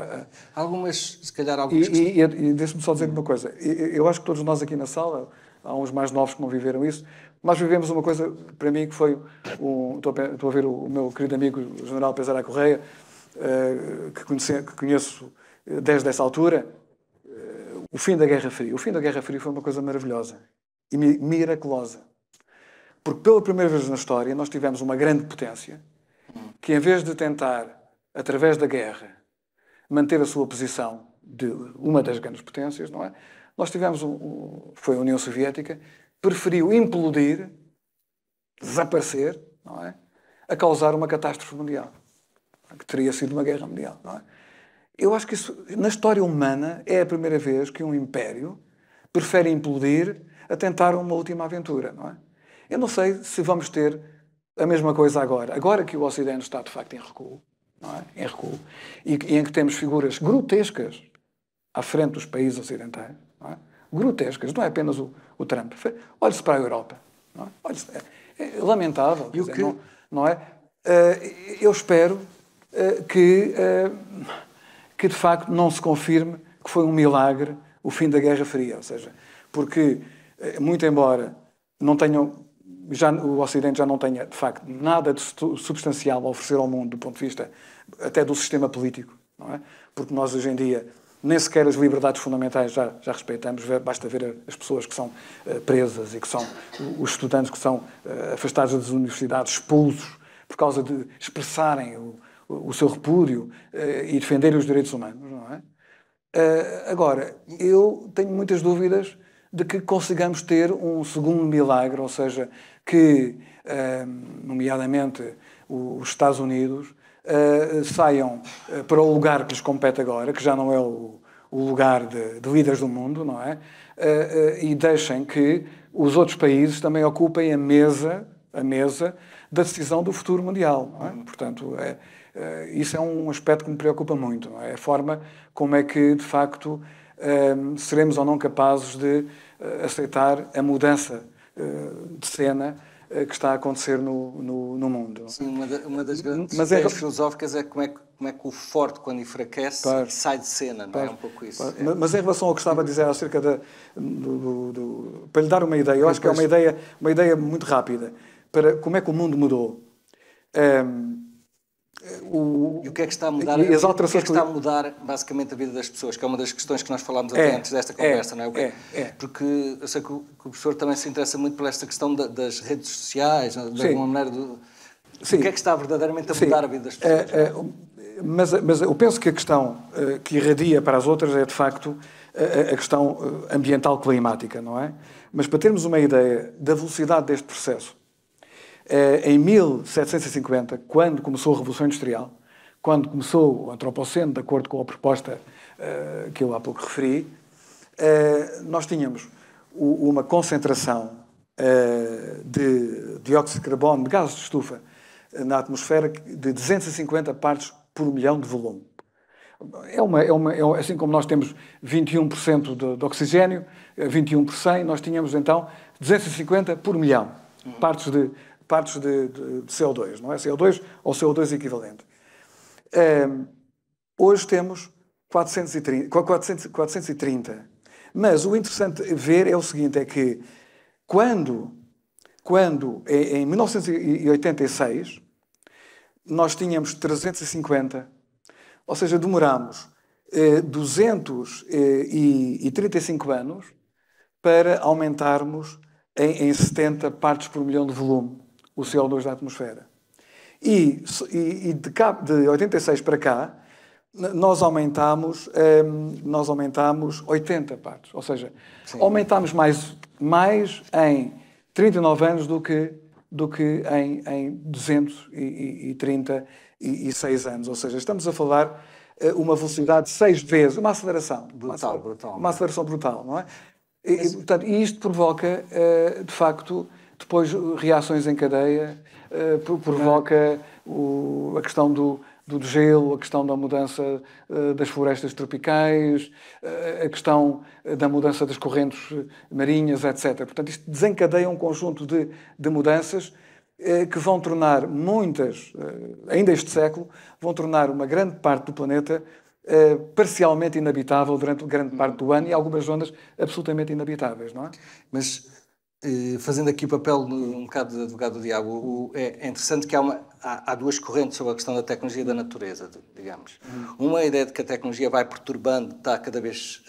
algumas, se calhar, algumas... E deixe-me só dizer uma coisa. Eu acho que todos nós aqui na sala, há uns mais novos que não viveram isso, nós vivemos uma coisa, para mim, que foi... Estou a ver o meu querido amigo, o general Pesara Correia, que conheço desde essa altura, o fim da Guerra Fria. O fim da Guerra Fria foi uma coisa maravilhosa e miraculosa. Porque pela primeira vez na história nós tivemos uma grande potência que, em vez de tentar, através da guerra, manter a sua posição de uma das grandes potências, não é? Nós tivemos, foi a União Soviética, preferiu implodir, desaparecer, não é? A causar uma catástrofe mundial, que teria sido uma guerra mundial, não é? Eu acho que isso, na história humana, é a primeira vez que um império prefere implodir a tentar uma última aventura, não é? Eu não sei se vamos ter a mesma coisa agora. Agora que o Ocidente está, de facto, em recuo, não é? Em recuo, e em que temos figuras grotescas à frente dos países ocidentais, não é? Grotescas, não é apenas o Trump. Olhe-se para a Europa, não é? É lamentável, quer dizer, não é? Eu espero que de facto não se confirme que foi um milagre o fim da Guerra Fria, ou seja, porque, muito embora não tenham, o Ocidente já não tenha, de facto, nada de substancial a oferecer ao mundo do ponto de vista até do sistema político, não é? Porque nós hoje em dia nem sequer as liberdades fundamentais já respeitamos, basta ver as pessoas que são presas e que são os estudantes que são afastados das universidades, expulsos por causa de expressarem o seu repúdio e defenderem os direitos humanos, não é? Agora, eu tenho muitas dúvidas de que consigamos ter um segundo milagre, ou seja, que, nomeadamente, os Estados Unidos saiam para o lugar que lhes compete agora, que já não é o o lugar de líderes do mundo, não é? E deixem que os outros países também ocupem a mesa da decisão do futuro mundial, não é? Portanto, isso é um aspecto que me preocupa muito, não é? A forma como é que, de facto, seremos ou não capazes de aceitar a mudança de cena que está a acontecer no mundo. Sim, uma das grandes questões filosóficas é como é que o forte, quando enfraquece, sai de cena, não é um pouco isso? Mas em relação ao que estava a dizer acerca para lhe dar uma ideia, eu acho que é uma ideia muito rápida, para como é que o mundo mudou. E o que é que está a mudar? O que é que está a mudar, basicamente, a vida das pessoas? Que é uma das questões que nós falámos até antes desta conversa, não é? Porque eu sei que o professor também se interessa muito por esta questão das redes sociais, de alguma maneira. O que é que está verdadeiramente a mudar a vida das pessoas? Mas eu penso que a questão que irradia para as outras é, de facto, a questão ambiental climática, não é? Mas para termos uma ideia da velocidade deste processo, em 1750, quando começou a Revolução Industrial, quando começou o Antropoceno, de acordo com a proposta que eu há pouco referi, nós tínhamos uma concentração de dióxido de carbono, de gases de estufa, na atmosfera de 250 partes por milhão de volume. Assim como nós temos 21% de oxigênio, 21 por 100, nós tínhamos então 250 por milhão partes de CO2, não é? CO2 ou CO2 equivalente. Hoje temos 430. Mas o interessante ver é o seguinte, é que quando em 1986 nós tínhamos 350, ou seja, demorámos 235 anos para aumentarmos em 70 partes por milhão de volume o CO2 da atmosfera. E de 86 para cá, nós aumentámos 80 partes. Ou seja, aumentámos mais em 39 anos do que em 236 anos. Ou seja, estamos a falar uma velocidade de 6 vezes, uma aceleração. Brutal. Uma aceleração brutal, não é? Portanto, isto provoca, de facto, depois reações em cadeia, provoca a questão do gelo, a questão da mudança das florestas tropicais, a questão da mudança das correntes marinhas, etc. Portanto, isto desencadeia um conjunto de mudanças que vão tornar muitas, ainda este século, vão tornar uma grande parte do planeta parcialmente inabitável durante grande parte do ano e algumas zonas absolutamente inabitáveis, não é? Mas, fazendo aqui o papel um bocado de advogado do diabo, é interessante que há duas correntes sobre a questão da tecnologia e da natureza, digamos. Uma é a ideia de que a tecnologia vai perturbando, está cada vez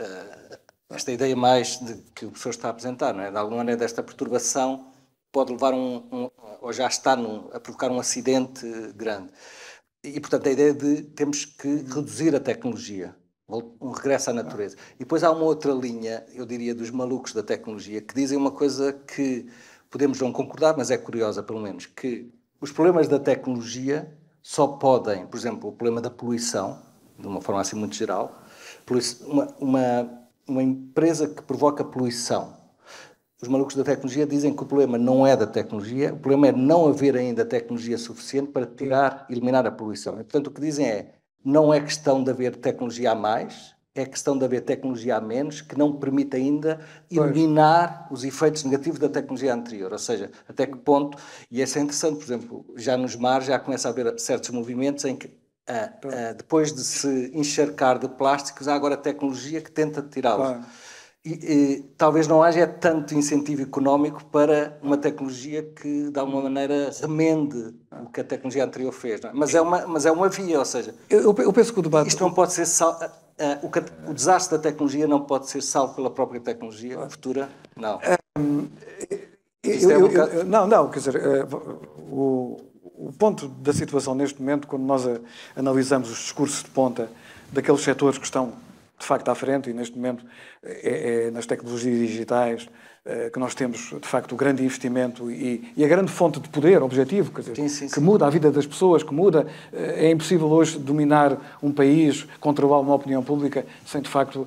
esta ideia mais que o professor está a apresentar, não é? De alguma maneira desta perturbação pode levar ou já está a provocar um acidente grande. E, portanto, a ideia de temos que reduzir a tecnologia, um regresso à natureza. E depois há uma outra linha, eu diria, dos malucos da tecnologia, que dizem uma coisa que podemos não concordar, mas é curiosa, pelo menos, que os problemas da tecnologia só podem, por exemplo, o problema da poluição, de uma forma assim muito geral, uma empresa que provoca poluição. Os malucos da tecnologia dizem que o problema não é da tecnologia, o problema é não haver ainda tecnologia suficiente para eliminar a poluição. E, portanto, o que dizem não é questão de haver tecnologia a mais, é questão de haver tecnologia a menos, que não permite ainda eliminar os efeitos negativos da tecnologia anterior. Ou seja, até que ponto, e isso é interessante, por exemplo, já nos mares já começa a haver certos movimentos em que, depois de se encharcar de plásticos, há agora tecnologia que tenta tirá-los. Claro. E talvez não haja tanto incentivo económico para uma tecnologia que, de alguma maneira, remende o que a tecnologia anterior fez. Não é? Mas é uma via, ou seja... Eu penso que o debate... Isto não pode ser... o desastre da tecnologia não pode ser salvo pela própria tecnologia futura? Não. Não, quer dizer... O ponto da situação neste momento, quando nós analisamos os discursos de ponta daqueles setores que estão de facto à frente, e neste momento é nas tecnologias digitais que nós temos, de facto, o grande investimento e a grande fonte de poder objetivo, quer dizer, sim. que muda a vida das pessoas, que muda. É impossível hoje dominar um país, controlar uma opinião pública, sem, de facto,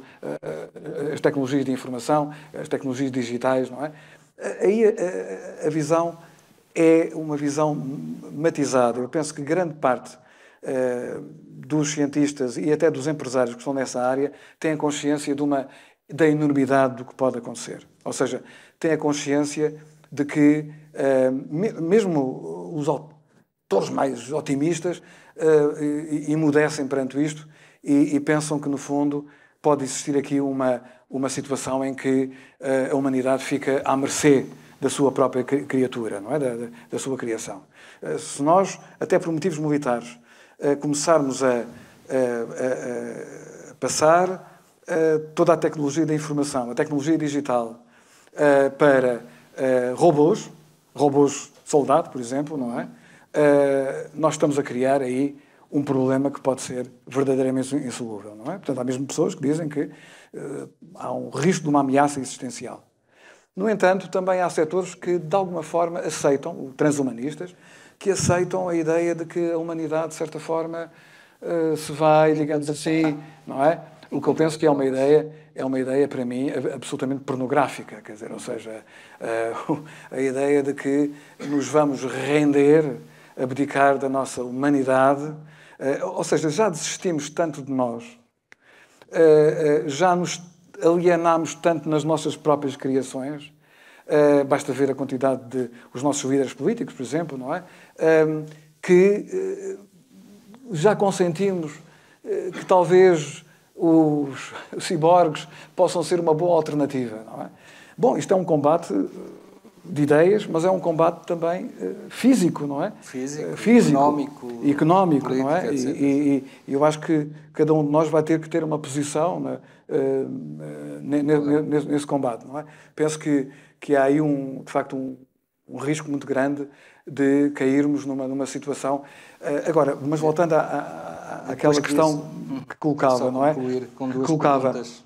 as tecnologias de informação, as tecnologias digitais, não é? Aí a visão é uma visão matizada. Eu penso que grande parte dos cientistas e até dos empresários que estão nessa área têm consciência da enormidade do que pode acontecer. Ou seja, têm a consciência de que, mesmo os autores mais otimistas, emudecem perante isto e pensam que, no fundo, pode existir aqui uma situação em que a humanidade fica à mercê da sua própria criatura, não é? Da sua criação. Se nós, até por motivos militares, começarmos a passar toda a tecnologia da informação, a tecnologia digital, para robôs soldado, por exemplo, não é? Nós estamos a criar aí um problema que pode ser verdadeiramente insolúvel, não é? Portanto, há mesmo pessoas que dizem que há um risco de uma ameaça existencial. No entanto, também há setores que, de alguma forma, aceitam, transhumanistas, que aceitam a ideia de que a humanidade, de certa forma, se vai, digamos assim, não é? O que eu penso que é uma ideia, para mim, absolutamente pornográfica, quer dizer, ou seja, a ideia de que nos vamos render, abdicar da nossa humanidade, ou seja, já desistimos tanto de nós, já nos alienámos tanto nas nossas próprias criações, basta ver a quantidade de os nossos líderes políticos, por exemplo, não é? Que já consentimos que talvez os ciborgues possam ser uma boa alternativa, não é? Bom, isto é um combate de ideias, mas é um combate também físico, não é? Físico, económico, não é? E eu acho que cada um de nós vai ter que ter uma posição nesse combate, não é? Penso que há aí, de facto, um risco muito grande de cairmos numa situação. Agora, mas voltando àquela questão que colocava, não é? Com duas perguntas.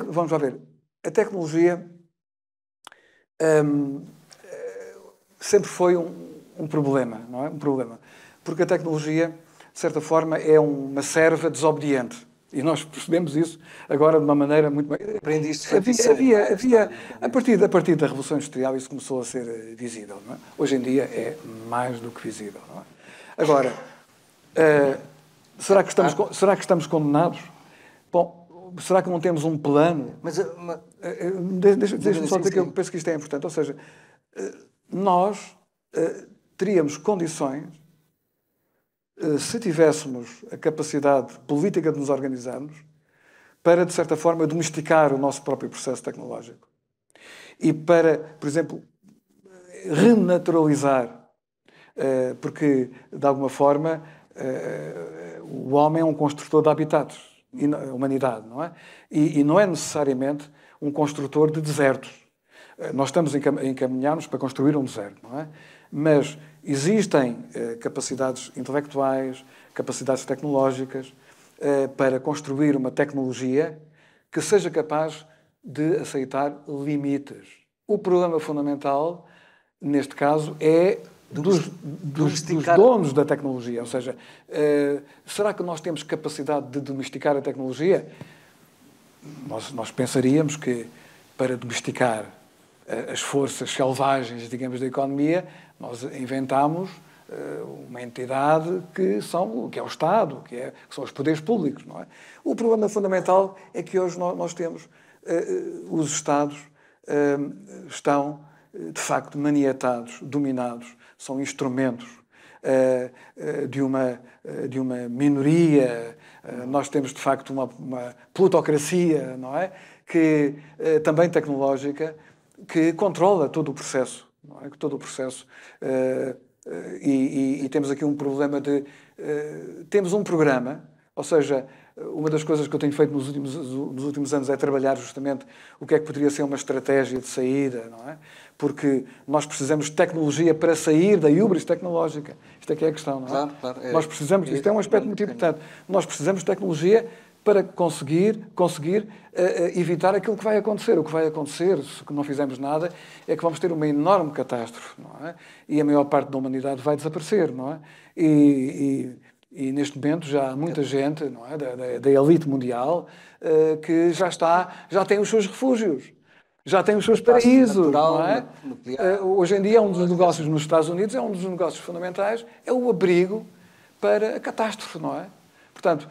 Vamos lá ver. A tecnologia sempre foi um problema, não é? Um problema. Porque a tecnologia, de certa forma, é uma serva desobediente. E nós percebemos isso agora de uma maneira muito bem. Aprendiste. Havia a partir da Revolução Industrial, isso começou a ser visível, não é? Hoje em dia é mais do que visível, não é? Agora, será que estamos condenados? Bom, será que não temos um plano? Deixa-me só dizer que eu penso que isto é importante. Ou seja, nós teríamos condições, se tivéssemos a capacidade política de nos organizarmos, para, de certa forma, domesticar o nosso próprio processo tecnológico. E para, por exemplo, renaturalizar, porque, de alguma forma, o homem é um construtor de habitats, a humanidade, não é? E não é necessariamente um construtor de desertos. Nós estamos a encaminhar-nos para construir um deserto, não é? Mas existem capacidades intelectuais, capacidades tecnológicas para construir uma tecnologia que seja capaz de aceitar limites. O problema fundamental, neste caso, é dos donos da tecnologia. Ou seja, será que nós temos capacidade de domesticar a tecnologia? Nós pensaríamos que, para domesticar as forças selvagens, digamos, da economia, nós inventámos uma entidade que é o Estado, que são os poderes públicos, não é? O problema fundamental é que hoje nós temos os Estados estão, de facto, maniatados, dominados, são instrumentos de uma minoria. Nós temos, de facto, uma plutocracia, não é? Que, também tecnológica, que controla todo o processo, não é? Todo o processo. E temos aqui um problema temos um programa, ou seja, uma das coisas que eu tenho feito nos últimos anos é trabalhar justamente o que é que poderia ser uma estratégia de saída, não é? Porque nós precisamos de tecnologia para sair da híbris tecnológica. Isto é que é a questão, não é? Claro. Nós precisamos, isto é um aspecto muito importante. Nós precisamos de tecnologia para conseguir evitar aquilo que vai acontecer. O que vai acontecer, se não fizermos nada, é que vamos ter uma enorme catástrofe, não é? E a maior parte da humanidade vai desaparecer, não é? E neste momento já há muita gente, não é, da elite mundial que já tem os seus refúgios, já tem os seus paraísos, natural, não é? nuclear, Hoje em dia é um dos negócios nos Estados Unidos, é um dos negócios fundamentais, é o abrigo para a catástrofe, não é? Portanto,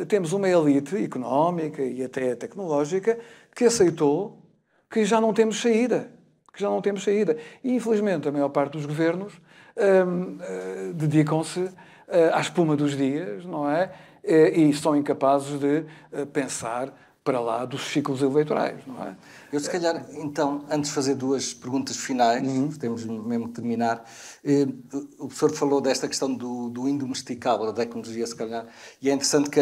temos uma elite económica e até tecnológica que aceitou que já não temos saída. E, infelizmente, a maior parte dos governos dedicam-se à espuma dos dias, não é? E são incapazes de pensar para lá dos ciclos eleitorais, não é? Eu, se calhar, então, antes de fazer duas perguntas finais, temos mesmo que terminar, o professor falou desta questão do indomesticável, da tecnologia, se calhar, e é interessante que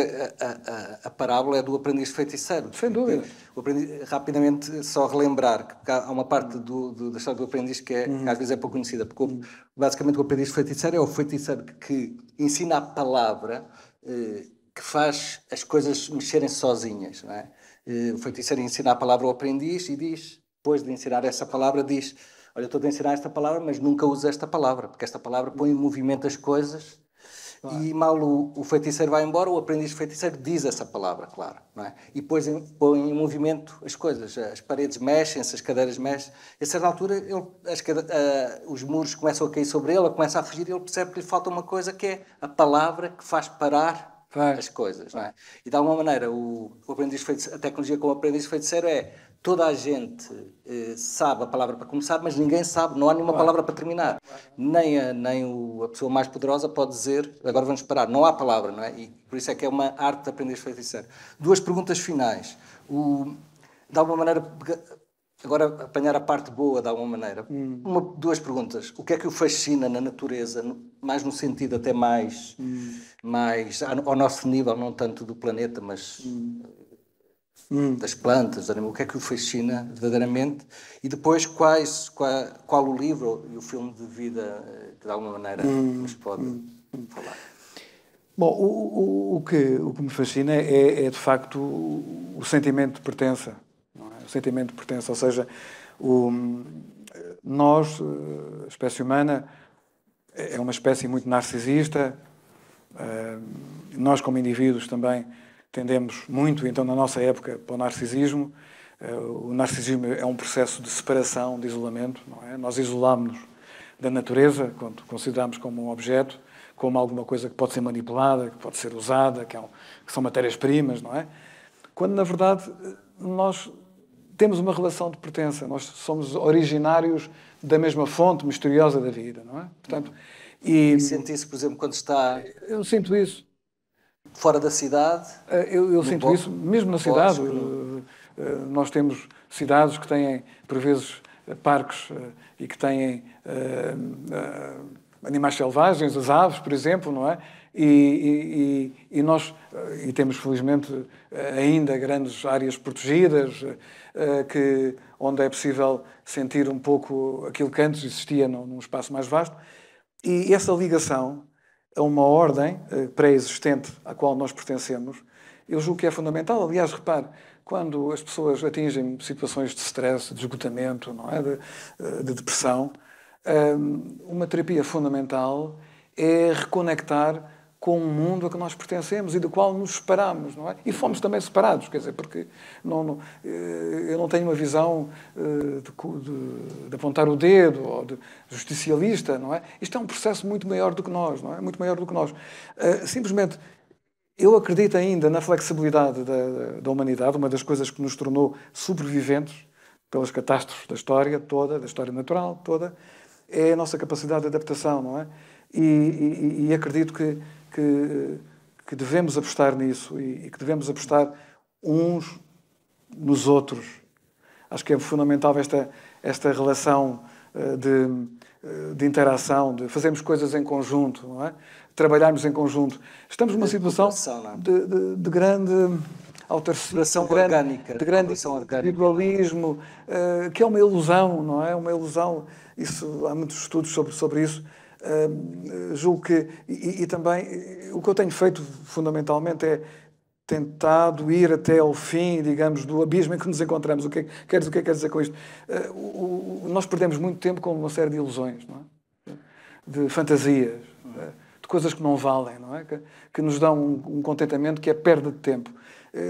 a parábola é do aprendiz feiticeiro. Sem dúvida. Rapidamente, só relembrar que há uma parte da história do aprendiz que às vezes é pouco conhecida, porque basicamente o aprendiz feiticeiro é o feiticeiro que ensina a palavra que faz as coisas mexerem sozinhas, não é? O feiticeiro ensina a palavra ao aprendiz e diz, depois de ensinar essa palavra, diz: olha, estou a ensinar esta palavra, mas nunca usa esta palavra, porque esta palavra põe em movimento as coisas. Claro. E mal o feiticeiro vai embora, o aprendiz feiticeiro diz essa palavra, claro, não é? E depois põe em movimento as coisas, as paredes mexem-se, as cadeiras mexem. A certa altura, os muros começam a cair sobre ele, ele começa a fugir e ele percebe que lhe falta uma coisa, que é a palavra que faz parar as coisas, não é? E de alguma maneira a tecnologia como aprendiz feiticeiro é toda a gente sabe a palavra para começar, mas ninguém sabe, não há nenhuma palavra para terminar. Nem a pessoa mais poderosa pode dizer, agora vamos parar, não há palavra, não é? E por isso é que é uma arte de aprendiz feiticeiro. Duas perguntas finais. De alguma maneira, agora apanhar a parte boa de alguma maneira. Duas perguntas. O que é que o fascina na natureza, mais no sentido até mais ao nosso nível, não tanto do planeta, mas das plantas, dos animais? O que é que o fascina verdadeiramente? E depois qual o livro e o filme de vida que de alguma maneira nos pode falar? Bom, o que me fascina é de facto o sentimento de pertença. O sentimento de pertença, ou seja, nós, a espécie humana, é uma espécie muito narcisista. Nós, como indivíduos, também tendemos muito, então, na nossa época, para o narcisismo. O narcisismo é um processo de separação, de isolamento, não é? Nós isolamos-nos da natureza, quando consideramos como um objeto, como alguma coisa que pode ser manipulada, que pode ser usada, que são matérias-primas, não é? Quando, na verdade, nós temos uma relação de pertença. Nós somos originários da mesma fonte misteriosa da vida, não é? Portanto, e sente isso, por exemplo, quando está... Eu sinto isso. Fora da cidade? Eu sinto isso, mesmo na cidade. Nós temos cidades que têm, por vezes, parques e que têm animais selvagens, as aves, por exemplo, não é? E nós temos, felizmente, ainda grandes áreas protegidas, onde é possível sentir um pouco aquilo que antes existia num espaço mais vasto. E essa ligação a uma ordem pré-existente à qual nós pertencemos, eu julgo que é fundamental. Aliás, repare, quando as pessoas atingem situações de stress, de esgotamento, não é? de depressão, uma terapia fundamental é reconectar com um mundo a que nós pertencemos e do qual nos separamos, não é? E fomos também separados, quer dizer, porque eu não tenho uma visão de apontar o dedo ou de justicialista, não é? Isto é um processo muito maior do que nós, não é? Muito maior do que nós. Simplesmente, eu acredito ainda na flexibilidade da humanidade. Uma das coisas que nos tornou sobreviventes pelas catástrofes da história toda, da história natural toda, é a nossa capacidade de adaptação, não é? E acredito que devemos apostar nisso e que devemos apostar uns nos outros. Acho que é fundamental esta relação de interação, de fazermos coisas em conjunto, não é? Trabalharmos em conjunto. Estamos numa situação de grande alteração orgânica, de grande individualismo, que é uma ilusão, não é? Uma ilusão. Há muitos estudos sobre isso. Julgo que... E também, o que eu tenho feito, fundamentalmente, é tentado ir até ao fim, digamos, do abismo em que nos encontramos. O que quer dizer com isto? Nós perdemos muito tempo com uma série de ilusões, não é? De fantasias, de coisas que não valem, não é? Que nos dão um contentamento que é perda de tempo.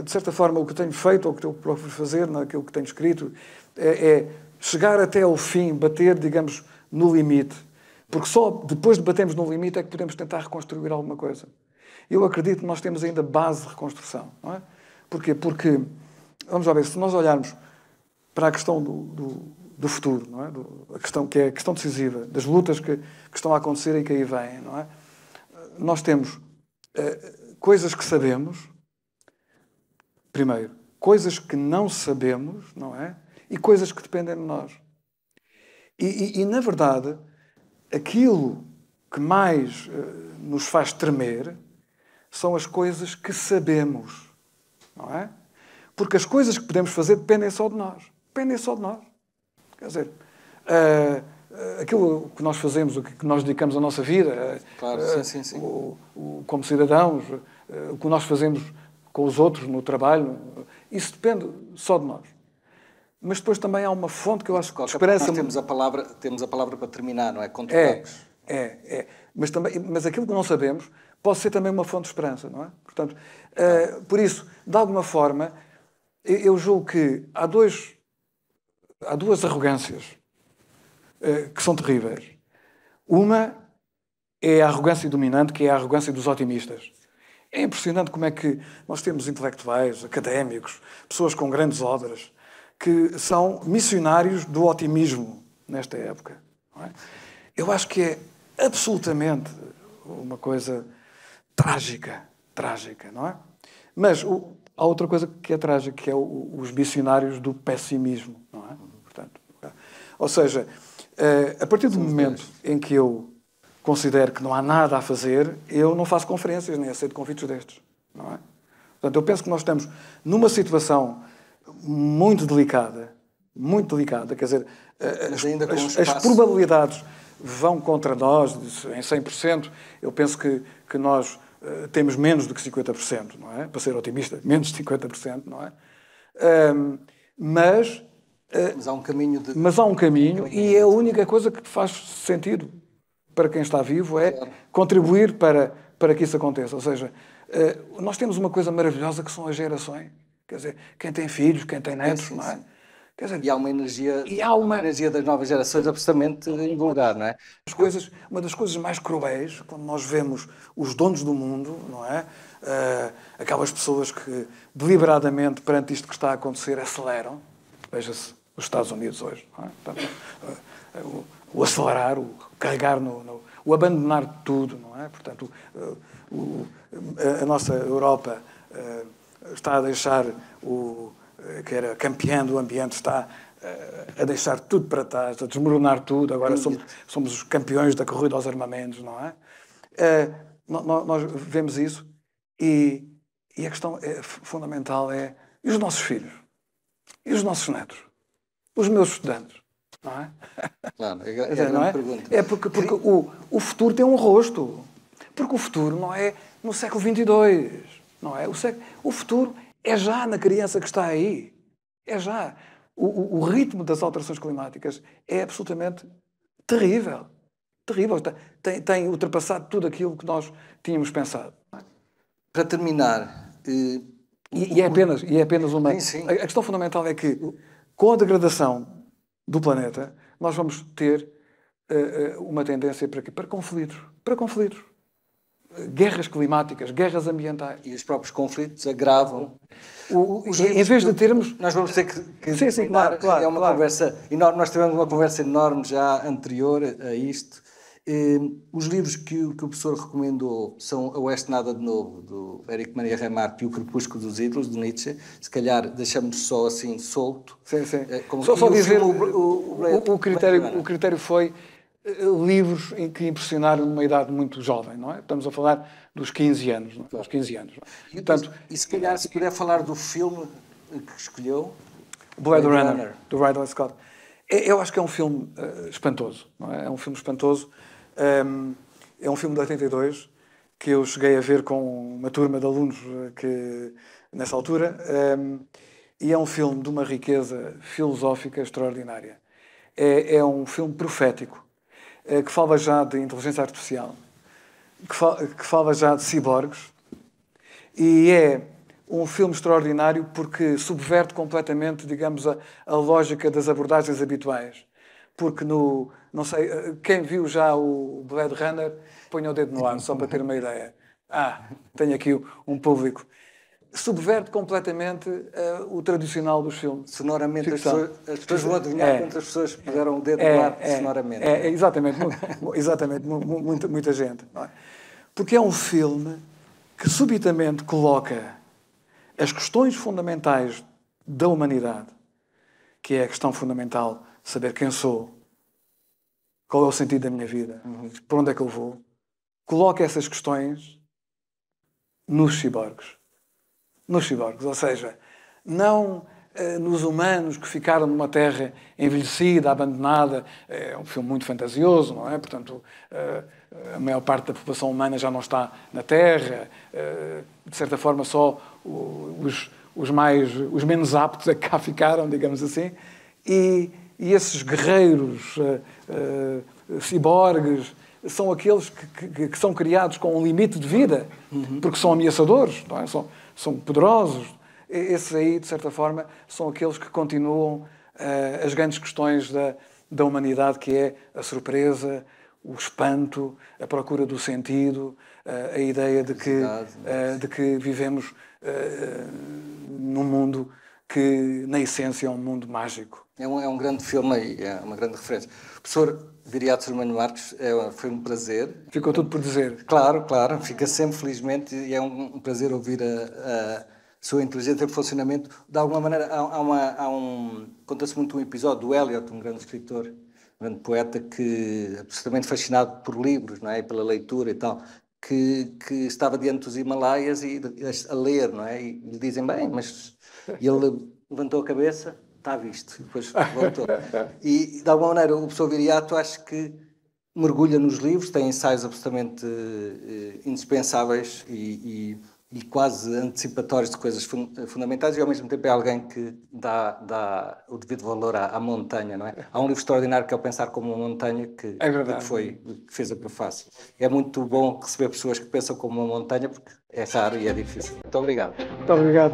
De certa forma, o que tenho feito, ou o que eu procuro fazer, naquilo que tenho escrito, é chegar até ao fim, bater, digamos, no limite. Porque só depois de batermos no limite é que podemos tentar reconstruir alguma coisa. Eu acredito que nós temos ainda base de reconstrução. Não é? Porquê? Porque, vamos lá ver, se nós olharmos para a questão do futuro, não é? A questão que é a questão decisiva, das lutas que estão a acontecer e que aí vêm, não é? Nós temos coisas que sabemos, primeiro, coisas que não sabemos, não é? E coisas que dependem de nós. E na verdade, aquilo que mais nos faz tremer são as coisas que sabemos, não é? Porque as coisas que podemos fazer dependem só de nós. Dependem só de nós. Quer dizer, aquilo que nós fazemos, o que nós dedicamos a nossa vida, claro, sim. Como cidadãos, o que nós fazemos com os outros no trabalho, isso depende só de nós. Mas depois também há uma fonte que eu acho que esperança... Nós temos a palavra para terminar, não é? Controlamos. Mas aquilo que não sabemos pode ser também uma fonte de esperança, não é? Portanto, por isso, de alguma forma, eu julgo que há duas arrogâncias que são terríveis. Uma é a arrogância dominante, que é a arrogância dos otimistas. É impressionante como é que nós temos intelectuais, académicos, pessoas com grandes obras, que são missionários do otimismo nesta época. Não é? Eu acho que é absolutamente uma coisa trágica, não é? Mas há outra coisa que é trágica, que é os missionários do pessimismo, não é? Portanto, ou seja, a partir do momento em que eu considero que não há nada a fazer, eu não faço conferências, nem aceito convites destes, não é? Portanto, eu penso que nós estamos numa situação muito delicada, quer dizer, as probabilidades vão contra nós em 100%. Eu penso que nós temos menos do que 50%, não é? Para ser otimista, menos de 50%, não é? Mas há um caminho e é a única coisa que faz sentido para quem está vivo é contribuir para que isso aconteça. Ou seja, nós temos uma coisa maravilhosa que são as gerações. Quer dizer, quem tem filhos, quem tem netos, não é? Quer dizer, e há uma energia, energia das novas gerações absolutamente invulgar, não é? Uma das coisas mais cruéis, quando nós vemos os donos do mundo, não é? Aquelas pessoas que deliberadamente, perante isto que está a acontecer, aceleram. Veja-se os Estados Unidos hoje, não é? Portanto, o acelerar, o carregar o abandonar tudo, não é? Portanto, a nossa Europa está a deixar que era campeã do ambiente, está a deixar tudo para trás, a desmoronar tudo. Agora somos os campeões da corrida aos armamentos, não é? Nós vemos isso e a questão fundamental é: e os nossos filhos? E os nossos netos? Os meus estudantes? Não é? Claro, é a grande pergunta. É porque o futuro tem um rosto. Porque o futuro não é no século XXII. Não é? O futuro é já na criança que está aí. É já. O ritmo das alterações climáticas é absolutamente terrível. Terrível. Tem ultrapassado tudo aquilo que nós tínhamos pensado. Para terminar... E é apenas uma... Sim. A questão fundamental é que, com a degradação do planeta, nós vamos ter uma tendência para conflitos. Para conflitos. Guerras climáticas, guerras ambientais. E os próprios conflitos agravam. Em vez de termos... Nós vamos ter que sim, claro. É uma conversa enorme. Nós tivemos uma conversa enorme já anterior a isto. Os livros que o professor recomendou são A Oeste Nada de Novo, do Éric Maria Remarque, e O Crepúsculo dos Ídolos, de Nietzsche. Se calhar deixamos só assim solto. Sim. Só dizer, o critério foi livros que impressionaram numa idade muito jovem, não é? Estamos a falar dos 15 anos, não é? Dos 15 anos. Portanto, e se calhar, se puder falar do filme que escolheu... Blade Runner, do Ridley Scott. Eu acho que é um filme espantoso, não é? É um filme espantoso. É um filme de 82 que eu cheguei a ver com uma turma de alunos que, nessa altura, e é um filme de uma riqueza filosófica extraordinária. É um filme profético, que fala já de inteligência artificial, que fala já de ciborgues, e é um filme extraordinário porque subverte completamente, digamos, a lógica das abordagens habituais. Porque não sei, quem viu já o Blade Runner, ponha o dedo no ar, só para ter uma ideia. Tenho aqui um público. Subverte completamente o tradicional dos filmes. Sonoramente, as pessoas vão adivinhar quantas pessoas puseram o dedo no ar sonoramente. Exatamente, exatamente, muita gente. Não é? Porque é um filme que subitamente coloca as questões fundamentais da humanidade, que é a questão fundamental de saber quem sou, qual é o sentido da minha vida, para onde é que eu vou, coloca essas questões nos ciborgues. Nos ciborgues, ou seja, não nos humanos que ficaram numa terra envelhecida, abandonada. É um filme muito fantasioso, não é? Portanto, a maior parte da população humana já não está na Terra. De certa forma, só os menos aptos é que cá ficaram, digamos assim. E esses guerreiros ciborgues são aqueles que são criados com um limite de vida, porque são ameaçadores, não é? São poderosos. Esses aí, de certa forma, são aqueles que continuam as grandes questões da humanidade, que é a surpresa, o espanto, a procura do sentido, a ideia de que vivemos num mundo que, na essência, é um mundo mágico. É um grande filme e é uma grande referência. Professor Viriato Sormanho Marques, foi um prazer. Ficou tudo por dizer. Claro, fica sempre, felizmente, e é um prazer ouvir a sua inteligência e funcionamento. De alguma maneira, conta-se muito um episódio do Eliot, um grande escritor, um grande poeta, que absolutamente fascinado por livros, não é? E pela leitura e tal, que estava diante dos Himalaias a ler, não é? E lhe dizem, bem, mas... E ele levantou a cabeça, está visto, e depois voltou. E, de alguma maneira, o professor Viriato, acho que mergulha nos livros, tem ensaios absolutamente indispensáveis e quase antecipatórios de coisas fundamentais, e ao mesmo tempo é alguém que dá o devido valor à montanha, não é? Há um livro extraordinário que é o Pensar como uma Montanha, que fez a prefácio. É muito bom receber pessoas que pensam como uma montanha, porque é raro e é difícil. Muito obrigado. Muito obrigado.